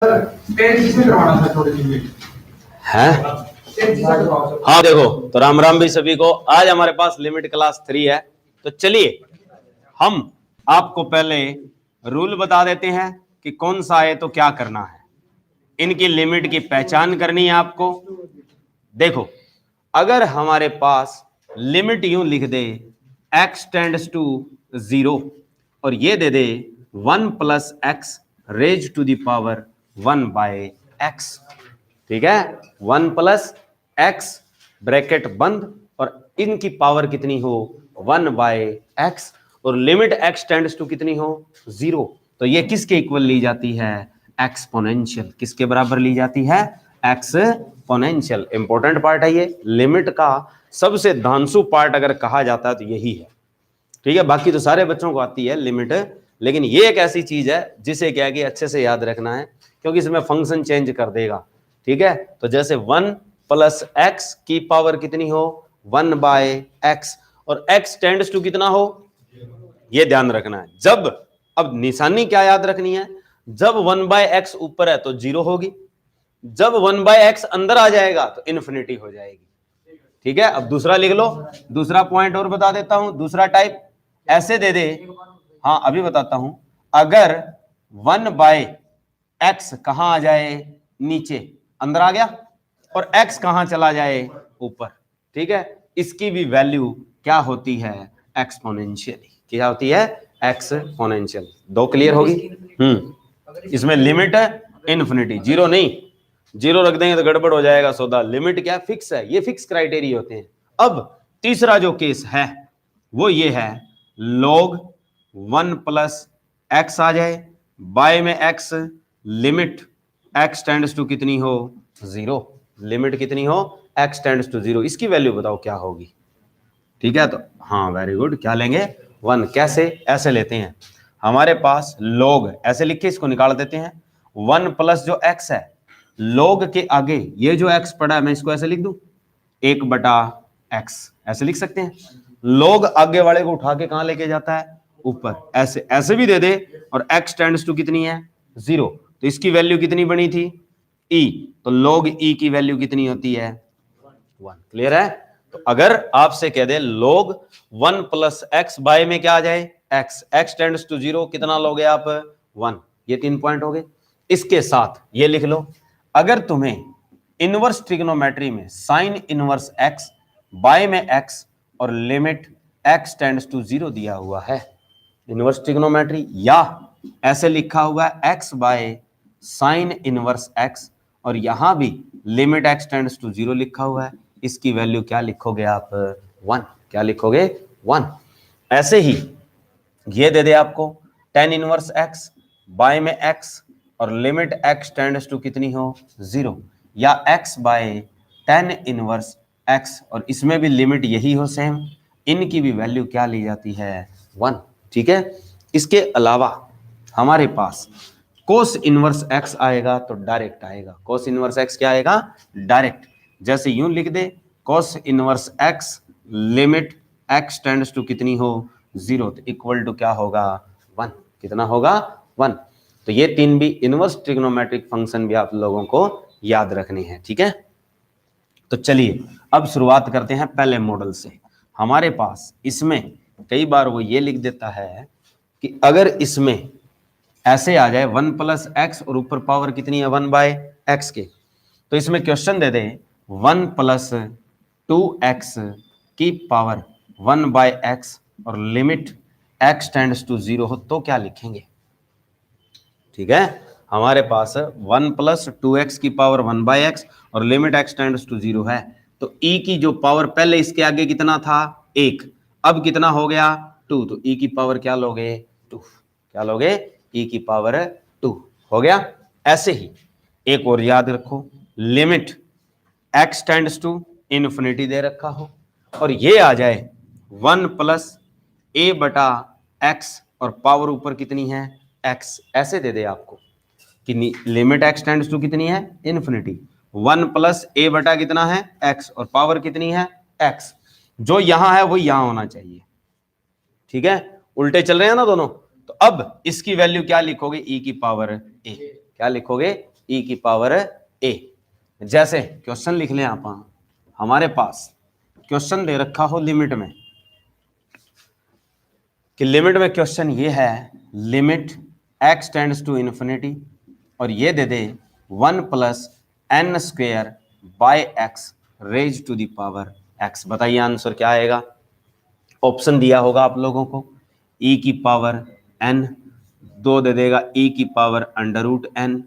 है। हाँ देखो, तो राम राम भी सभी को। आज हमारे पास लिमिट क्लास 3 है। तो चलिए हम आपको पहले रूल बता देते हैं कि कौन सा है तो क्या करना है। इनकी लिमिट की पहचान करनी है आपको। देखो, अगर हमारे पास लिमिट यूं लिख दे x टेंड्स टू 0 और ये दे दे 1 plus x raise to the power 1 by x, ठीक है, 1 प्लस एक्स ब्रैकेट बंद और इनकी पावर कितनी हो 1 बाय एक्स और लिमिट x टेंड्स टू कितनी हो 0, तो ये किसके इक्वल ली जाती है एक्सपोनेंशियल। किसके बराबर ली जाती है एक्सपोनेंशियल। इंपॉर्टेंट पार्ट है ये, लिमिट का सबसे धांसू पार्ट अगर कहा जाता है तो यही है, ठीक है। बाकी तो सारे बच्चों को आती है लिमिट, लेकिन ये एक ऐसी चीज है जिसे क्या कि अच्छे से याद रखना है क्योंकि इसमें फंक्शन चेंज कर देगा, ठीक है। तो जैसे 1 प्लस एक्स की पावर कितनी हो 1 बाय एक्स और x टेंड्स टू कितना हो, ये ध्यान रखना है। जब अब निशानी क्या याद रखनी है, जब 1 बाय एक्स ऊपर है तो 0 होगी, जब 1 बाय एक्स अंदर आ जाएगा तो इन्फिनिटी हो जाएगी, ठीक है। अब दूसरा लिख लो, दूसरा पॉइंट और बता देता हूं। दूसरा टाइप ऐसे दे दे, हाँ अभी बताता हूं। अगर 1 बाय एक्स कहां आ जाए नीचे, अंदर आ गया, और x कहां चला जाए ऊपर, ठीक है, इसकी भी वैल्यू क्या होती है एक्सपोनेंशियल। क्या होती है एक्सपोनेंशियल। दो क्लियर होगी। इसमें लिमिट है इन्फिनिटी, 0 नहीं, 0 रख देंगे तो गड़बड़ हो जाएगा सौदा। लिमिट क्या फिक्स है, ये फिक्स क्राइटेरिया होते हैं। अब तीसरा जो केस है वो ये है log 1 प्लस एक्स आ जाए, बाय में x, limit x tends to कितनी हो 0, लिमिट कितनी हो x टेंड्स टू 0, इसकी वैल्यू बताओ क्या होगी, ठीक है। तो हाँ वेरी गुड, क्या लेंगे 1। कैसे, ऐसे लेते हैं, हमारे पास log ऐसे लिख के इसको निकाल देते हैं। 1 प्लस जो x है, log के आगे ये जो x पड़ा है मैं इसको ऐसे लिख दूं 1 बटा x, ऐसे लिख सकते हैं। log आगे वाले को उठा के कहां लेके जाता है ऊपर, ऐसे ऐसे भी दे दे और x टेंड्स टू कितनी है 0, तो इसकी वैल्यू कितनी बनी थी e, तो log e की वैल्यू कितनी होती है 1। क्लियर है। तो अगर आपसे कह दे log 1 प्लस एक्स बाय में क्या आ जाए x, x टेंड्स टू 0, कितना लोगे आप 1, ये 3 पॉइंट हो गए। इसके साथ ये लिख लो, अगर तुम्हें इनवर्स ट्रिग्नोमेट्री में साइन इनवर्स x बाय में x और लिमिट x टेंड्स टू 0 दिया हुआ है, इनवर्स ट्रिग्नोमेट्री, या ऐसे लिखा हुआ है x by sine inverse x और यहां भी लिमिट x टेंड्स टू 0 लिखा हुआ है, इसकी वैल्यू क्या लिखोगे आप 1। क्या लिखोगे 1। ऐसे ही ये दे दे आपको tan इनवर्स x बाय में x और लिमिट x टेंड्स टू कितनी हो 0, या x by tan inverse x और इसमें भी लिमिट यही हो सेम, इनकी भी वैल्यू क्या ली जाती है 1, ठीक है। इसके अलावा हमारे पास कोस इनवर्स x आएगा तो डायरेक्ट आएगा। कोस इनवर्स x क्या आएगा डायरेक्ट, जैसे यूं लिख दे cos inverse x limit x tends to कितनी हो 0, तो इक्वल टू क्या होगा 1। कितना होगा 1। तो ये 3 भी इनवर्स ट्रिग्नोमेट्रिक फंक्शन भी आप लोगों को याद रखने हैं, ठीक है। तो चलिए अब शुरुआत करते हैं पहले मॉडल से। हमारे पास इसमें कई बार वो ये लिख देता है कि अगर इसमें ऐसे आ जाए 1 प्लस एक्स और ऊपर पावर कितनी है 1 बाय एक्स के, तो इसमें क्वेश्चन दे दे 1 प्लस 2x की पावर 1 बाय एक्स और लिमिट x टेंड्स टू 0 हो, तो क्या लिखेंगे, ठीक है। हमारे पास 1 प्लस 2x की पावर 1 बाय एक्स और लिमिट x टेंड्स टू 0 है, तो e की जो पावर पहले इसके आगे कितना था 1, अब कितना हो गया 2, तो e की पावर क्या लोगे 2। क्या लोगे e की पावर 2 हो गया। ऐसे ही एक और याद रखो, limit x tends to infinity दे रखा हो और ये आ जाए 1 प्लस a बटा x और पावर ऊपर कितनी है x, ऐसे दे दे आपको कि लिमिट x टेंड्स टू कितनी है इन्फिनिटी, 1 प्लस a बटा कितना है x और पावर कितनी है x, जो यहां है वो यहां होना चाहिए, ठीक है। उल्टे चल रहे हैं ना दोनों। तो अब इसकी वैल्यू क्या लिखोगे e की पावर a, क्या लिखोगे e की पावर a। जैसे क्वेश्चन लिख लें आप, हमारे पास क्वेश्चन दे रखा हो लिमिट में, कि लिमिट में क्वेश्चन ये है limit x tends to infinity, और ये दे दे 1 plus n square by x raise to the power x। बताइए आंसर क्या आएगा। ऑप्शन दिया होगा आप लोगों को, e की पावर n, दो दे देगा e की पावर अंडर रूट n,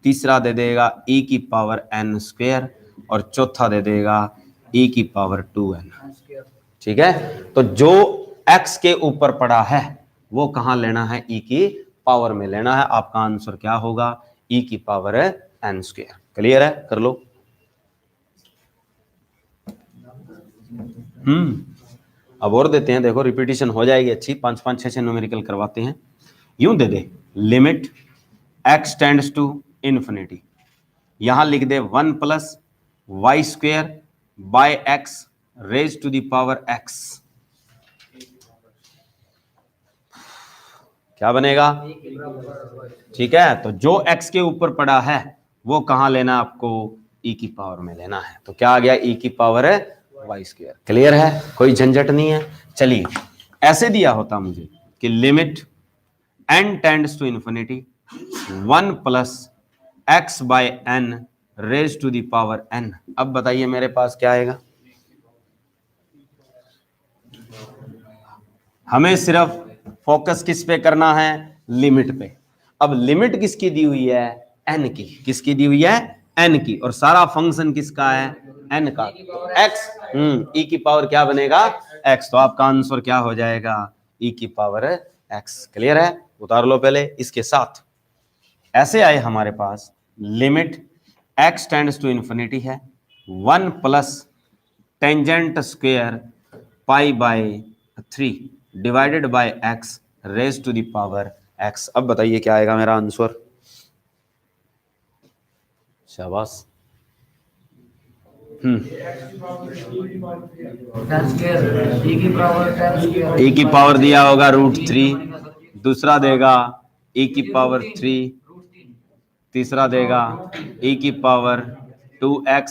तीसरा दे देगा e की पावर n स्क्वेयर, और चौथा दे देगा e की पावर 2n। ठीक है, तो जो x के ऊपर पड़ा है वो कहां लेना है, e की पावर में लेना है। आपका आंसर क्या होगा, e की पावर n स्क्वेयर। क्लियर है, कर लो। अब और देते हैं, देखो रिपीटिशन हो जाएगी अच्छी, 5 5 6 न्यूमेरिकल करवाते हैं। यूं दे दे limit x tends to infinity, यहां लिख दे 1 plus y square by x raise to the power x। क्या बनेगा, ठीक है। तो जो x के ऊपर पड़ा है वो कहां लेना आपको, e की पावर में लेना है। तो क्या आ गया, e की पावर है वाई स्क्वेयर। क्लियर है, कोई झंझट नहीं है। चलिए, ऐसे दिया होता मुझे कि limit n tends to infinity 1 plus x by n raise to the power n। अब बताइए मेरे पास क्या आएगा। हमें सिर्फ फोकस किस पे करना है, लिमिट पे। अब लिमिट किसकी दी हुई है, n की। किसकी दी हुई है, n की, और सारा फंक्शन किसका है, n का। x e की पावर क्या बनेगा, x। तो आपका आंसर क्या हो जाएगा, e की पावर x। क्लियर है, उतार लो पहले इसके साथ। ऐसे आए हमारे पास limit x tends to infinity है 1 plus tangent square pi by 3 divided by x raise to the power x। अब बताइए क्या आएगा मेरा आंसर। शाबाश। e की पावर दिया होगा √3, दूसरा देगा e की पावर 3, तीसरा देगा e की पावर 2x,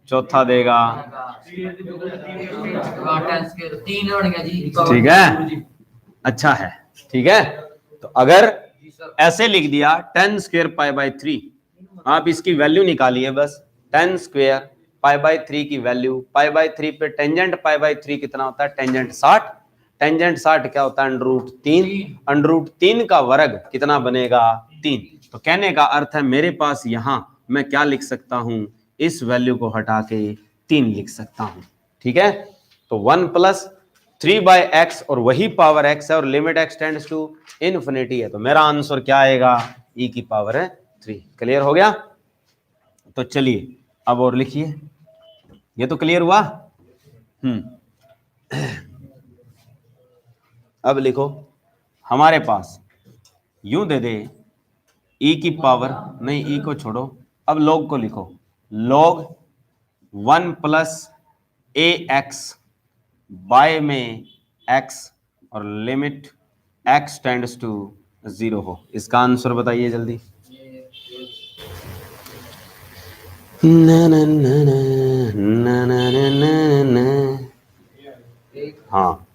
चौथा देगा, ठीक है, अच्छा है, ठीक है। तो अगर ऐसे लिख दिया 10 स्क्वेयर पाई बाय 3, आप इसकी वैल्यू निकालिए बस। 10 स्क्वेयर पाई बाय 3 की वैल्यू, पाई बाय 3 पे टेंजेंट पाई बाय 3 कितना होता है, टेंजेंट 60। टेंजेंट 60 क्या होता है, √3। √3 का वर्ग कितना बनेगा, 3। तो कहने का अर्थ है मेरे पास यहां मैं क्या लिख सकता हूं, इस वैल्यू को हटा के 3 लिख सकता हूं। ठीक है, तो 1 प्लस 3 बाय एक्स, और वही पावर x है, और limit x tends to infinity है। तो मेरा आंसर क्या आएगा, e की पावर है 3। क्लियर हो गया। तो चलिए अब और लिखिए, ये तो क्लियर हुआ। अब लिखो हमारे पास, यूं दे दे e की पावर, नहीं e को छोड़ो, अब log को लिखो, log 1 प्लस ax बाय में x, और लिमिट x टेंड्स टू 0 हो। इसका आंसर बताइए जल्दी। हाँ,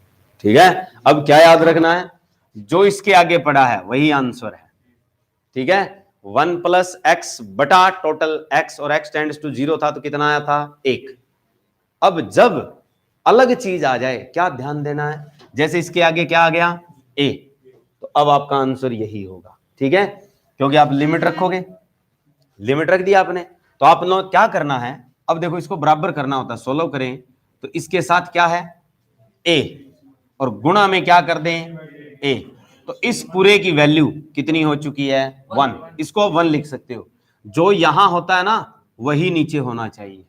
ठीक है। अब क्या याद रखना है, जो इसके आगे पड़ा है वही आंसर है। ठीक है, 1 प्लस एक्स बटा टोटल x, और x टेंड्स टू 0 था तो कितना आया था, 1। अब जब अलग चीज आ जाए क्या ध्यान देना है, जैसे इसके आगे क्या आ गया, a, तो अब आपका आंसर यही होगा। ठीक है, क्योंकि आप लिमिट रखोगे, लिमिट रख दिया आपने, तो आपने क्या करना है, अब देखो इसको बराबर करना होता है। 16 करें तो इसके साथ क्या है, a, और गुणा में क्या कर दें, a। तो इस पूरे की वैल्यू कितनी हो चुकी है, 1। इसको 1 लिख सकते हो। जो यहां होता है ना वही नीचे होना चाहिए।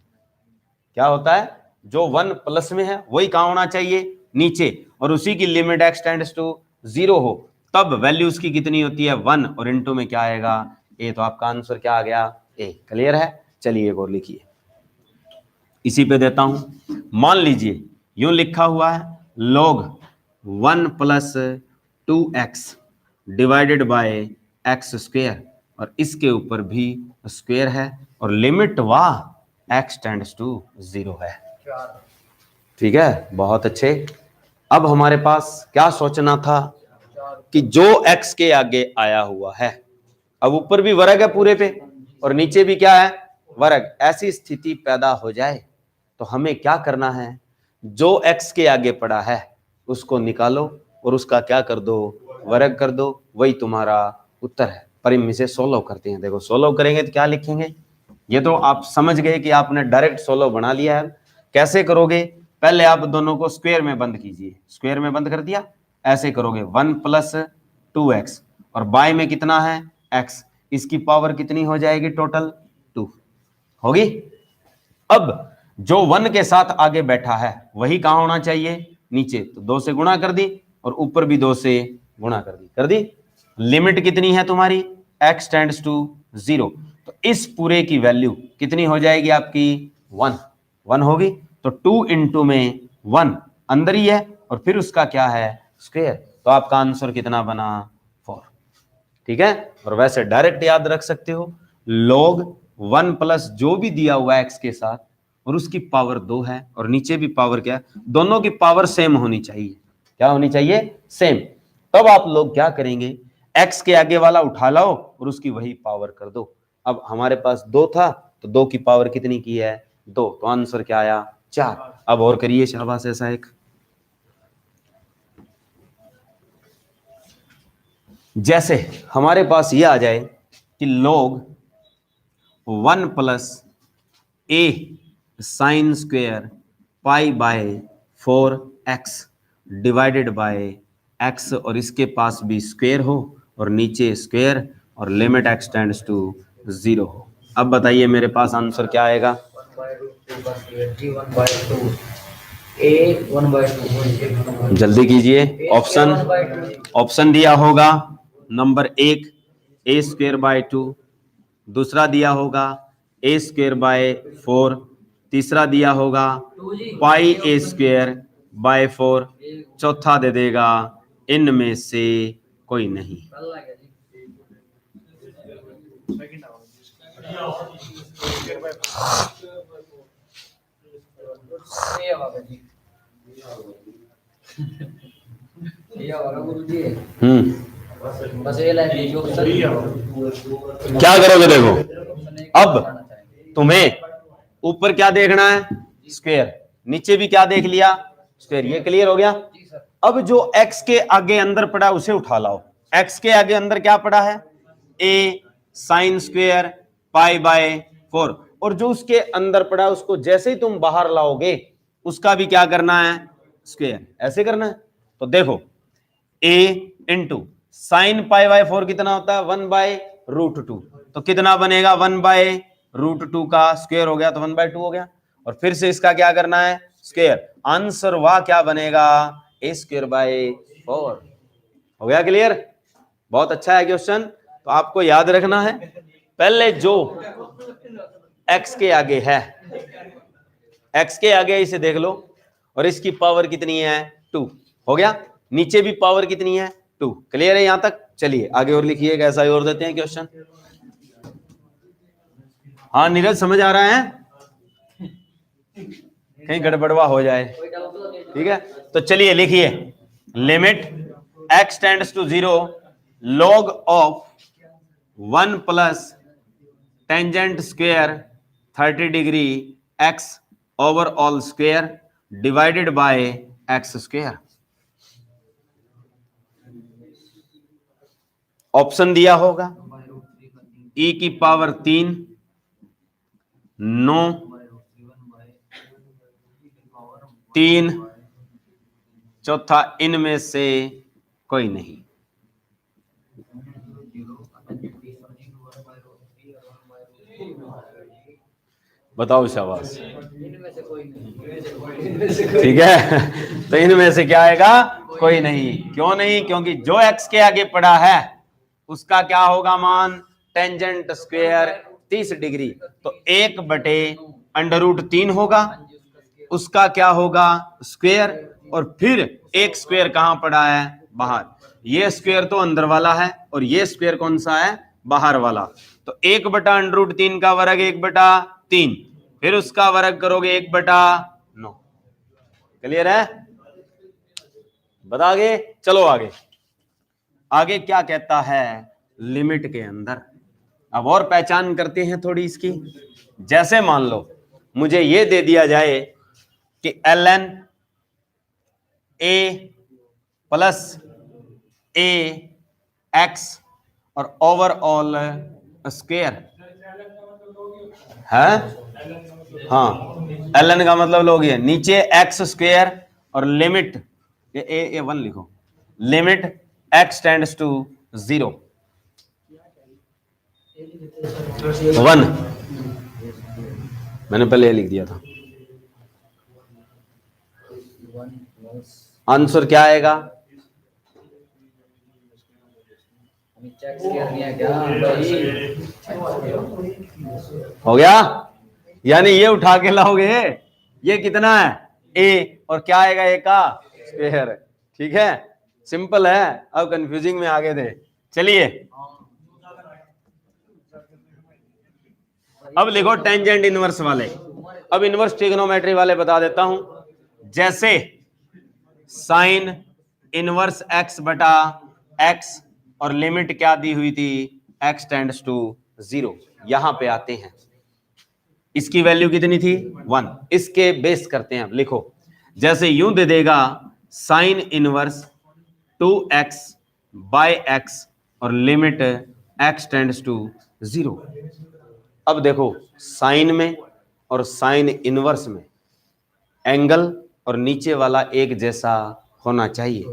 क्या होता है, जो 1 प्लस में है वही कहां होना चाहिए, नीचे, और उसी की लिमिट x टेंड्स टू 0 हो, तब वैल्यू उसकी कितनी होती है, 1, और इनटू में क्या आएगा, a। तो आपका आंसर क्या आ गया, a। क्लियर है। चलिए एक और लिखिए, इसी पे देता हूं। मान लीजिए यूं लिखा हुआ है, log 1 plus 2x divided by x square, और इसके ऊपर भी स्क्वायर है और लिमिट वाह x टेंड्स टू 0 है। ठीक है, बहुत अच्छे। अब हमारे पास क्या सोचना था कि जो x के आगे आया हुआ है, अब ऊपर भी वर्ग है पूरे पे और नीचे भी क्या है, वर्ग। ऐसी स्थिति पैदा हो जाए तो हमें क्या करना है, जो x के आगे पड़ा है उसको निकालो और उसका क्या कर दो, वर्ग कर दो। वही तुम्हारा उत्तर है। पर हम इसे सोल्व करते हैं। देखो सोल्व करेंगे तो क्या लिखेंगे, ये तो आप समझ गए कि आपने डायरेक्ट सोल्व बना लिया है। कैसे करोगे, पहले आप दोनों को स्क्वायर में बंद कीजिए। स्क्वायर में बंद कर दिया, ऐसे करोगे 1 + 2x और बाय में कितना है x, इसकी पावर कितनी हो जाएगी टोटल 2 होगी। अब जो 1 के साथ आगे बैठा है वही कहां होना चाहिए, नीचे। तो 2 से गुणा कर दी और ऊपर भी 2 से गुणा कर दी। लिमिट कितनी है तुम्हारी, x टेंड्स टू 0। तो इस पूरे की वैल्यू कितनी हो जाएगी आपकी 1 होगी। तो 2 इंटू में 1 अंदर ही है और फिर उसका क्या है स्क्वायर। तो आपका आंसर कितना बना 4। ठीक है, और वैसे डायरेक्ट याद रख सकते हो, log 1 प्लस जो भी दिया हुआ है x के साथ और उसकी पावर 2 है और नीचे भी पावर क्या है, दोनों की पावर सेम होनी चाहिए। क्या होनी चाहिए, सेम। तब आप लोग क्या करेंगे, x के आगे वाला उठा लाओ और उसकी वही पावर कर दो। अब हमारे पास 2 था तो 2 की पावर कितनी की है 2, तो आंसर क्या आया 4। अब और करिए शाबाश ऐसा एक। जैसे हमारे पास ये आ जाए कि log 1 + a sin square pi by 4x divided by x और इसके पास भी स्क्वायर हो और नीचे स्क्वायर और लिमिट x टेंड्स टू 0 हो। अब बताइए मेरे पास आंसर क्या आएगा, जल्दी कीजिए। ऑप्शन दिया होगा नंबर 1 a²/2, दूसरा दिया होगा a²/4, तीसरा दिया होगा πa²/4, चौथा दे देगा इनमें से कोई नहीं। क्या करोगे, देखो अब तुम्हें ऊपर क्या देखना है स्क्वायर, नीचे भी क्या देख लिया स्क्वायर। ये क्लियर हो गया। अब जो x के आगे अंदर पड़ा उसे उठा लाओ। x के आगे अंदर क्या पड़ा है, a sin square pi by 4, और जो उसके अंदर पड़ा उसको जैसे ही तुम बाहर लाओगे उसका भी क्या करना है स्क्वायर, ऐसे करना है। तो देखो a इंटू साइन π/4 कितना होता है 1/√2, तो कितना बनेगा 1/√2 का स्क्वायर हो गया तो 1/2 हो गया। और फिर से इसका क्या करना है स्क्वायर, आंसर वाह क्या बनेगा a²/4 हो गया। क्लियर, बहुत अच्छा है क्वेश्चन। तो आपको याद रखना है पहले जो x के आगे है, x के आगे इसे देख लो और इसकी पावर कितनी है 2 हो गया, नीचे भी पावर कितनी है 2। क्लियर है यहां तक, चलिए आगे और लिखिए, कैसा ही और देते हैं क्वेश्चन। हाँ नीरज समझ आ रहा है, कहीं गड़बड़वा हो जाए। ठीक है, तो चलिए लिखिए limit x tends to 0 log of 1 + tangent square 30 degree x over all square divided by x square. Option दिया होगा e की पावर 3, 9, 3, चौथा इनमें से कोई नहीं। बताओ शाबाश, ठीक है। तो इनमें से क्या आएगा कोई नहीं। क्यों नहीं, क्योंकि जो x के आगे पड़ा है उसका क्या होगा मान टेंजेंट स्क्वायर 30 डिग्री, तो 1/√3 होगा, उसका क्या होगा स्क्वायर, और फिर एक स्क्वायर कहां पड़ा है बाहर। ये स्क्वायर तो अंदर वाला है और ये स्क्वायर कौन सा है बाहर वाला, तो 1/√3 का वर्ग 1/3, फिर उसका वर्ग करोगे 1/9। क्लियर है? बता आगे, चलो आगे। आगे क्या कहता है लिमिट के अंदर। अब और पहचान करते हैं थोड़ी इसकी। जैसे मान लो मुझे ये दे दिया जाए कि ln a plus a x और ओवरऑल स्क्वायर है। हाँ, ln का मतलब लोगे नीचे x स्क्वायर और लिमिट ए 1 लिखो, लिमिट x टेंड्स टू 0 1। मैंने पहले लिख दिया था। आंसर क्या आएगा? हो गया? यानी ये उठा के लाओगे, ये कितना है a और क्या आएगा a का स्क्वायर। ठीक है, सिंपल है। अब कंफ्यूजिंग में आगे थे। चलिए अब लिखो टेंजेंट इनवर्स वाले। अब इनवर्स ट्रिग्नोमेट्री वाले बता देता हूं। जैसे साइन इनवर्स x बटा x और लिमिट क्या दी हुई थी x टेंड्स टू 0, यहां पे आते हैं। इसकी वैल्यू कितनी थी 1। इसके बेस करते हैं। अब लिखो जैसे यूं दे देगा sine inverse 2x by x और लिमिट x टेंड्स टू 0। अब देखो साइन में और साइन इनवर्स में एंगल और नीचे वाला एक जैसा होना चाहिए।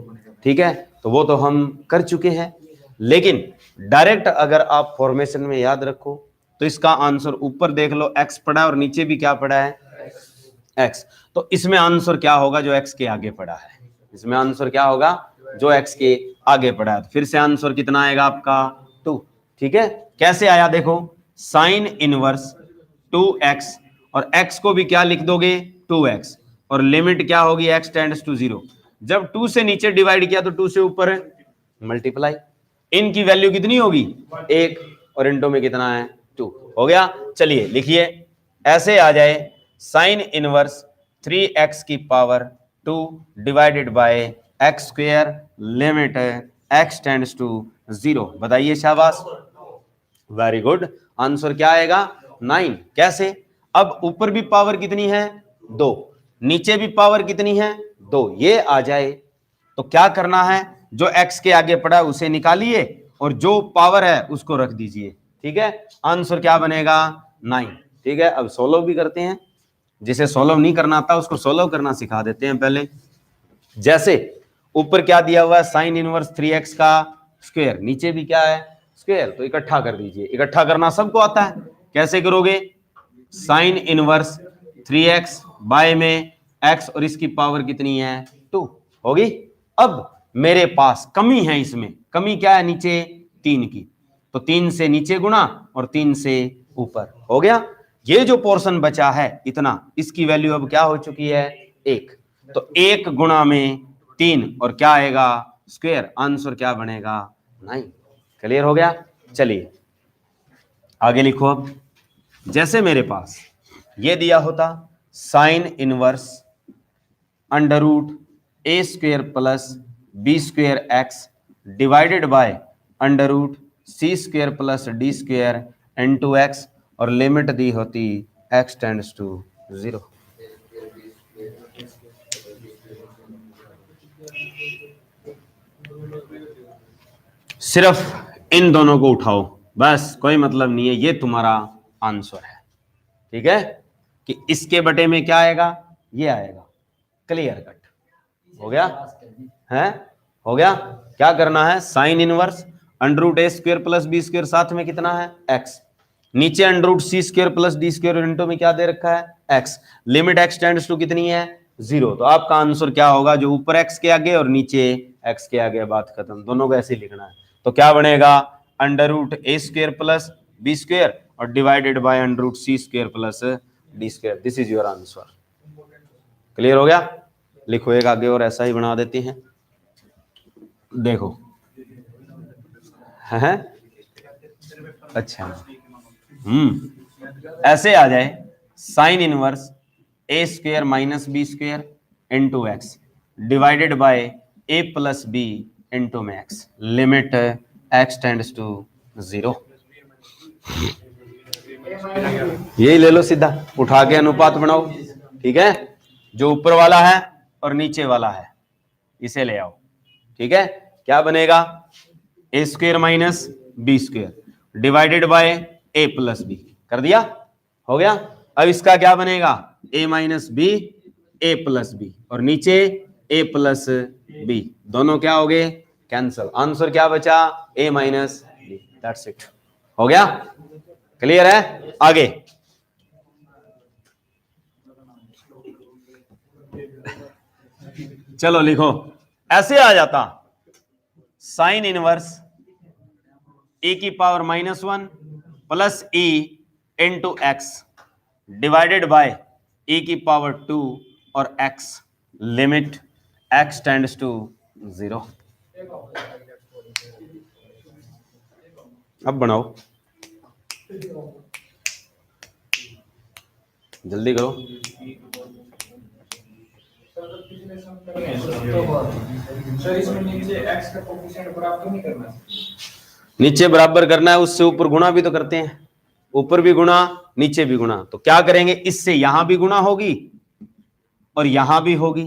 ठीक है, तो वो तो हम कर चुके हैं, लेकिन डायरेक्ट अगर आप फॉर्मेशन में याद रखो तो इसका आंसर ऊपर देख लो x पड़ा है और नीचे भी क्या पड़ा है x। तो इसमें आंसर क्या होगा जो x के आगे पड़ा है? इसमें आंसर क्या होगा जो x के आगे पड़ा है? फिर से आंसर कितना आएगा आपका 2। ठीक है, कैसे आया देखो, साइन इनवर्स 2x और x को भी क्या लिख दोगे 2x और लिमिट क्या होगी x टेंड्स टू 0। जब 2 से नीचे डिवाइड किया तो 2 से ऊपर मल्टीप्लाई, इनकी वैल्यू कितनी होगी 1 और इन 2 में कितना है 2। हो गया? चलिए लिखिए, ऐसे आ जाए साइन इनवर्स 3x की power 2 divided by x square limit x tends to 0। बताइए, शाबाश, वेरी गुड। आंसर क्या आएगा 9। कैसे? अब ऊपर भी पावर कितनी है 2, नीचे भी पावर कितनी है 2, ये आ जाए तो क्या करना है, जो x के आगे पड़ा है उसे निकालिए और जो पावर है उसको रख दीजिए। ठीक है, आंसर क्या बनेगा 9। ठीक है, अब सोल्व भी करते हैं। जिसे सोल्व नहीं करना आता उसको सोल्व करना सिखा देते हैं पहले। जैसे ऊपर क्या दिया हुआ है साइन इनवर्स 3x का स्क्वायर, नीचे भी क्या है स्क्वायर, तो इकट्ठा कर दीजिए। इकट्ठा करना सबको आता है, कैसे करोगे, साइन इनवर्स 3x बाय में x और इसकी पावर कितनी है 2 होगी। अब मेरे पास कमी है, इसमें कमी क्या है नीचे 3 की, तो 3 से नीचे गुणा और 3 से ऊपर। हो गया? ये जो पोर्शन बचा है इतना, इसकी वैल्यू अब क्या हो चुकी है 1, तो 1 गुणा में 3 और क्या आएगा स्क्वायर। आंसर क्या बनेगा 9। क्लियर हो गया? चलिए आगे लिखो। अब जैसे मेरे पास ये दिया होता sign inverse √a square plus b square x divided by √c square plus d square into x और लिमिट दी होती x टेंड्स टू 0। सिर्फ इन दोनों को उठाओ, बस, कोई मतलब नहीं है, ये तुम्हारा आंसर है। ठीक है, कि इसके बटे में क्या आएगा, ये आएगा। क्लियर कट हो गया है? हो गया? क्या करना है, sine inverse √a square plus b square, साथ में कितना है x, नीचे √c square plus d square into में क्या दे रखा है x, limit x tends to कितनी है 0। तो आपका आंसर क्या होगा, जो ऊपर x के आगे और नीचे x के आगे, बात खत्म। दोनों को ऐसे ही लिखना है। तो क्या बनेगा √a square plus b square और divided by √c square plus d square. This is your answer. Clear हो गया? लिखो एक आगे और ऐसा ही बना देते हैं। देखो है अच्छा, ऐसे आ जाए sine inverse a square minus b square into x divided by a plus b into में x, limit x tends to 0। यही ले लो सीधा, उठा के अनुपात बनाओ, ठीक है, जो ऊपर वाला है और नीचे वाला है इसे ले आओ, ठीक है। क्या बनेगा, a square minus b square divided by a plus b, कर दिया, हो गया। अब इसका क्या बनेगा, a minus b a plus b, और नीचे ए प्लस बी, दोनों क्या हो गए, कैंसल। आंसर क्या बचा, ए माइनस बी, दैट्स इट, हो गया, क्लियर है। आगे चलो लिखो, ऐसे आ जाता साइन इनवर्स ए की power -1 plus e into x divided by a की पावर 2 और x, limit x tends to 0। अब बनाओ, जल्दी करो। सर इसमें नीचे x का कोफिशिएंट बराबर नहीं करना, नीचे बराबर करना है, उससे ऊपर गुणा भी तो करते हैं, ऊपर भी गुणा नीचे भी गुणा, तो क्या करेंगे, इससे यहां भी गुणा होगी और यहां भी होगी,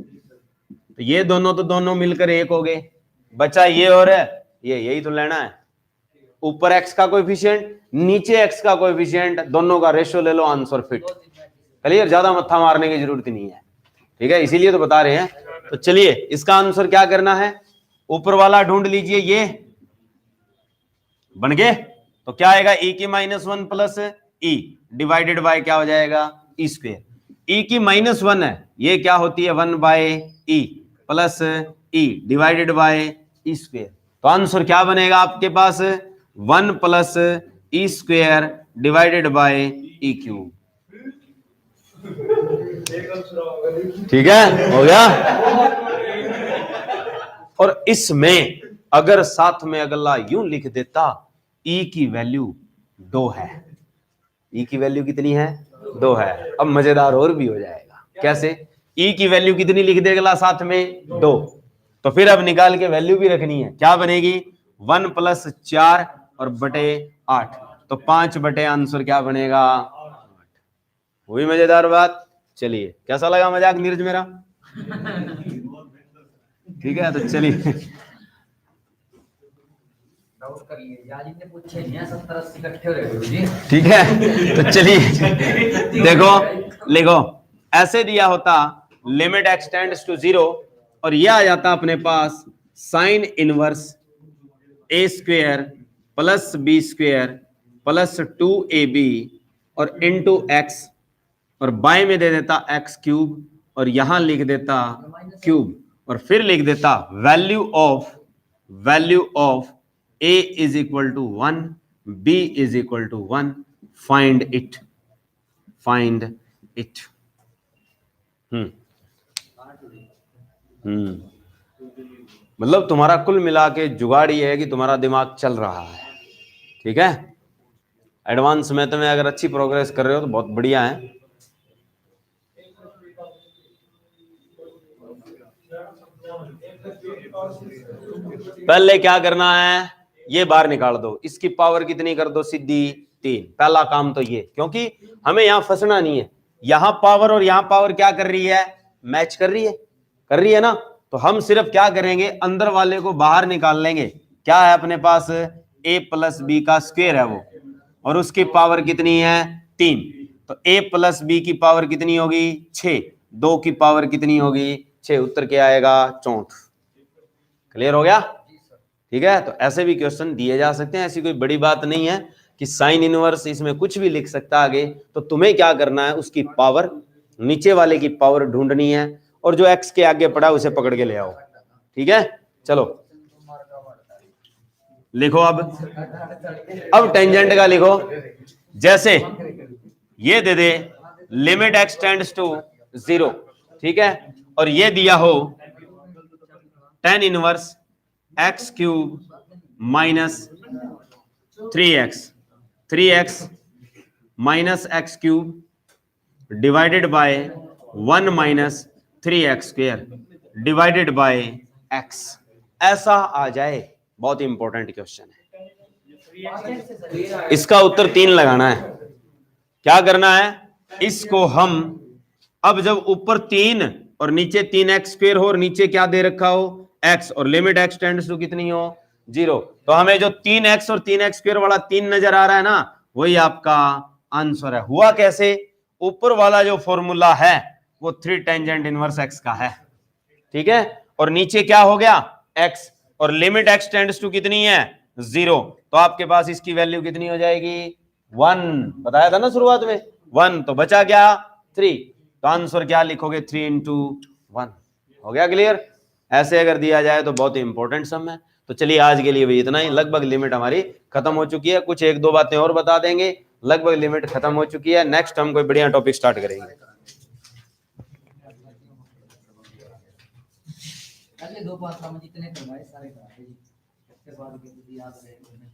तो ये दोनों तो दोनों मिलकर एक हो गए, बचा ये और ये, यही तो लेना है। ऊपर x का कोएफिशिएंट नीचे x का कोएफिशिएंट, दोनों का रेशियो ले लो, आंसर फिट, क्लियर, ज्यादा मत्था मारने की जरूरत नहीं है, ठीक है, इसीलिए तो बता रहे हैं। तो चलिए इसका आंसर क्या करना है, ऊपर वाला ढूंढ लीजिए, ये बन गए, तो क्या आएगा, e की -1 प्लस ई डिवाइडेड बाय क्या हो जाएगा, ई स्क्वेयर, e की -1 है, ये क्या होती है 1 by e plus e divided by e square, तो आंसर क्या बनेगा आपके पास, 1 plus e square divided by e cube, ठीक है, हो गया। और इसमें अगर साथ में अगला यूं लिख देता, ई की वैल्यू 2 है, ई की वैल्यू कितनी है, 2 है। अब मजेदार और भी हो जाएगा, कैसे, ई की वैल्यू कितनी लिख देगा साथ में 2, तो फिर अब निकाल के वैल्यू भी रखनी है, क्या बनेगी 1 + 4 और बटे 8, तो 5 बटे आंसर क्या बनेगा 8। हुई मजेदार बात। चलिए कैसा लगा मजाक नीरज मेरा, ठीक है, तो चलिए कर लिए यार, इतने पूछे नहीं 70-80 इकट्ठे हो रहे गुरुजी, ठीक है, तो चलिए देखो लिखो, ऐसे दिया होता लिमिट एक्स टेंड्स टू 0 और यह आ जाता अपने पास sine inverse a square plus b square plus 2ab और इंटू एक्स, और बाय में दे देता एक्स क्यूब और यहां लिख देता क्यूब, और फिर लिख देता value of a is equal to 1, b is equal to 1, find it. मतलब तुम्हारा कुल मिला के जुगाड़ ये है कि तुम्हारा दिमाग चल रहा है, ठीक है, एडवांस मैथ में अगर अच्छी प्रोग्रेस कर रहे हो तो बहुत बढ़िया है। पहले क्या करना है, ये बाहर निकाल दो, इसकी पावर कितनी कर दो सीधी 3, पहला काम तो ये, क्योंकि हमें यहां फंसना नहीं है, यहां पावर और यहां पावर क्या कर रही है, मैच कर रही है ना, तो हम सिर्फ क्या करेंगे, अंदर वाले को बाहर निकाल लेंगे, क्या है अपने पास a + b का स्क्वायर है वो, और उसकी पावर कितनी है 3, तो a + b की पावर कितनी होगी 6, 2 की पावर कितनी होगी 6, उत्तर क्या आएगा 64। क्लियर हो गया, ठीक है। तो ऐसे भी क्वेश्चन दिए जा सकते हैं, ऐसी कोई बड़ी बात नहीं है कि साइन इनवर्स इसमें कुछ भी लिख सकता आगे, तो तुम्हें क्या करना है, उसकी पावर, नीचे वाले की पावर ढूंढनी है, और जो एक्स के आगे पड़ा उसे पकड़ के ले आओ, ठीक है। चलो लिखो, अब टेंजेंट का लिखो, जैसे ये दे दे लिमिट एक्स टेंड्स टू 0, ठीक है, और ये दिया हो tan inverse x³ - 3x 3x minus x cube divided by 1 minus 3x square divided by x, ऐसा आ जाए। बहुत इंपॉर्टेंट क्वेश्चन है, इसका उत्तर 3 लगाना है। क्या करना है, इसको हम अब जब ऊपर 3 और नीचे 3x स्क्वायर हो और नीचे क्या दे रखा हो x, और लिमिट x टेंड्स टू कितनी हो 0, तो हमें जो 3x और 3x स्क्वायर वाला 3 नजर आ रहा है ना, वही आपका आंसर है। हुआ कैसे, ऊपर वाला जो फॉर्मूला है वो 3 टेंजेंट इनवर्स x का है, ठीक है, और नीचे क्या हो गया x, और लिमिट x टेंड्स टू कितनी है 0, तो आपके पास इसकी वैल्यू कितनी हो जाएगी 1, बताया था ना शुरुआत में 1, तो बचा क्या 3, तो आंसर क्या लिखोगे 3 into 1। हो गया क्लियर। ऐसे अगर दिया जाए तो बहुत ही इंपॉर्टेंट सम है। तो चलिए आज के लिए भी इतना ही, लगभग लिमिट हमारी खत्म हो चुकी है, कुछ एक दो बातें और बता देंगे, लगभग लिमिट खत्म हो चुकी है। नेक्स्ट हम कोई बढ़िया टॉपिक स्टार्ट करेंगे। अगले 2-5 काम जितने करवाए सारे करा दे जी, उसके बाद याद रहे।